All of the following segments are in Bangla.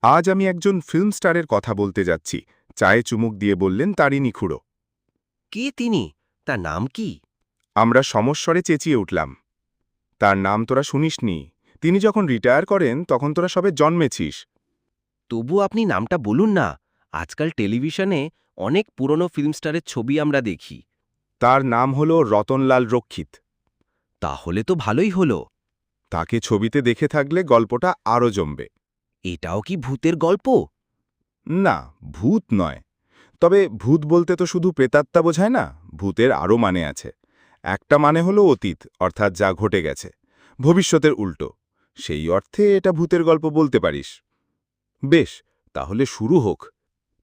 আজ আমি একজন ফিল্ম স্টারের কথা বলতে যাচ্ছি। চায়ে চুমুক দিয়ে বললেন তারিণী খুড়ো। কে তিনি? তার নাম কি? আমরা সমস্বরে চেঁচিয়ে উঠলাম। তার নাম তোরা শুনিসনি। তিনি যখন রিটায়ার করেন তখন তোরা সবে জন্মেছিস। তবু আপনি নামটা বলুন না। আজকাল টেলিভিশনে অনেক পুরনো ফিল্ম স্টারের ছবি আমরা দেখি। তার নাম হল রতনলাল রক্ষিত। তাহলে তো ভালোই হলো। তাকে ছবিতে দেখে থাকলে গল্পটা আরও জমবে। এটাও কি ভূতের গল্প? না, ভূত নয়। তবে ভূত বলতে তো শুধু প্রেতাত্মা বোঝায় না, ভূতের আরও মানে আছে। একটা মানে হলো অতীত, অর্থাৎ যা ঘটে গেছে, ভবিষ্যতের উল্টো। সেই অর্থে এটা ভূতের গল্প বলতে পারিস। বেশ, তাহলে শুরু হোক।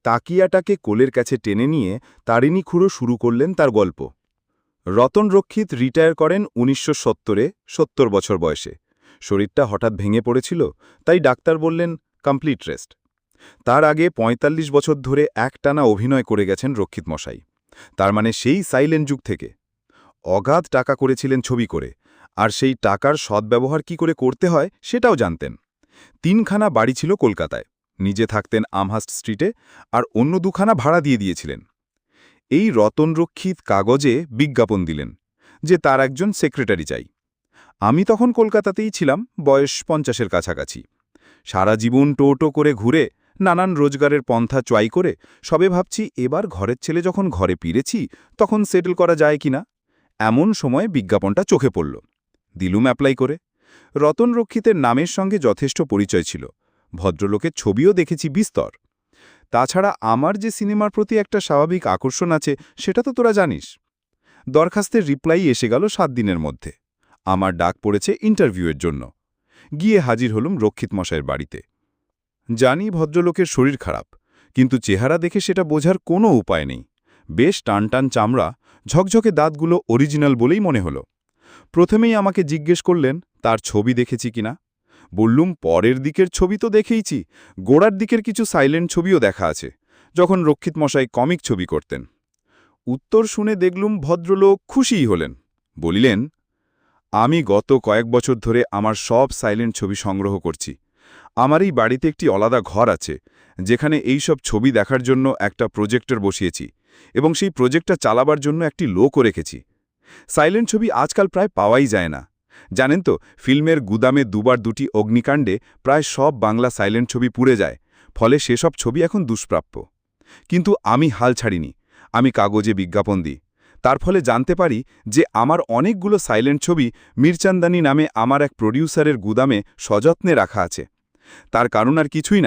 তাকিয়াটাকে কোলের কাছে টেনে নিয়ে তারিণী খুড়ো শুরু করলেন তার গল্প। রতন রক্ষিত রিটায়ার করেন 1970-এ, 70 বছর বয়সে। শরীরটা হঠাৎ ভেঙে পড়েছিল, তাই ডাক্তার বললেন কমপ্লিট রেস্ট। তার আগে ৪৫ বছর ধরে একটানা অভিনয় করে গেছেন রক্ষিত মশাই। তার মানে সেই সাইলেন্ট যুগ থেকে অগাধ টাকা করেছিলেন ছবি করে, আর সেই টাকার সদ্ব্যবহার কি করে করতে হয় সেটাও জানতেন। 3খানা বাড়ি ছিল কলকাতায়, নিজে থাকতেন আমহাস্ট স্ট্রিটে, আর অন্য 2খানা ভাড়া দিয়ে দিয়েছিলেন। এই রতন রক্ষিত কাগজে বিজ্ঞাপন দিলেন যে তার একজন সেক্রেটারি চাই। আমি তখন কলকাতাতেই ছিলাম, বয়স 50-এর কাছাকাছি। সারা জীবন টোটো করে ঘুরে, নানান রোজগারের পন্থা চোয়াই করে সবে ভাবছি এবার ঘরের ছেলে যখন ঘরে ফিরেছি তখন সেটেল করা যায় কিনা। এমন সময় বিজ্ঞাপনটা চোখে পড়ল। দিলুম অ্যাপ্লাই করে। রতন রক্ষিতের নামের সঙ্গে যথেষ্ট পরিচয় ছিল, ভদ্রলোকের ছবিও দেখেছি বিস্তর। তাছাড়া আমার যে সিনেমার প্রতি একটা স্বাভাবিক আকর্ষণ আছে সেটা তো তোরা জানিস। দরখাস্তের রিপ্লাই এসে গেল 7 দিনের মধ্যে। আমার ডাক পড়েছে ইন্টারভিউয়ের জন্য। গিয়ে হাজির হলুম রক্ষিত মশাইয়ের বাড়িতে। জানি ভদ্রলোকের শরীর খারাপ, কিন্তু চেহারা দেখে সেটা বোঝার কোনো উপায় নেই। বেশ টানটান চামড়া, ঝকঝকে দাঁতগুলো অরিজিনাল বলেই মনে হলো। প্রথমেই আমাকে জিজ্ঞেস করলেন তার ছবি দেখেছি কিনা। বললুম পরের দিকের ছবি তো দেখেইছি, গোড়ার দিকের কিছু সাইলেন্ট ছবিও দেখা আছে, যখন রক্ষিত মশাই কমিক ছবি করতেন। উত্তর শুনে দেখলুম ভদ্রলোক খুশিই হলেন। বলিলেন, আমি গত কয়েক বছর ধরে আমার সব সাইলেন্ট ছবি সংগ্রহ করছি। আমার এই বাড়িতে একটি আলাদা ঘর আছে, যেখানে এই সব ছবি দেখার জন্য একটা প্রজেক্টর বসিয়েছি, এবং সেই প্রজেক্টটা চালাবার জন্য একটি লোকও রেখেছি। সাইলেন্ট ছবি আজকাল প্রায় পাওয়াই যায় না। জানেন তো, ফিল্মের গুদামে দুবার দুটি অগ্নিকাণ্ডে প্রায় সব বাংলা সাইলেন্ট ছবি পুড়ে যায়, ফলে সেসব ছবি এখন দুষ্প্রাপ্য। কিন্তু আমি হাল ছাড়িনি, আমি কাগজে বিজ্ঞাপন দিই। তার ফলে জানতে পারি যে আমার অনেকগুলো সাইলেন্ট ছবি মিরচান্দানি নামে আমার এক প্রডিউসারের গুদামে সযত্নে রাখা আছে। তার কারণ আর কিছুই না।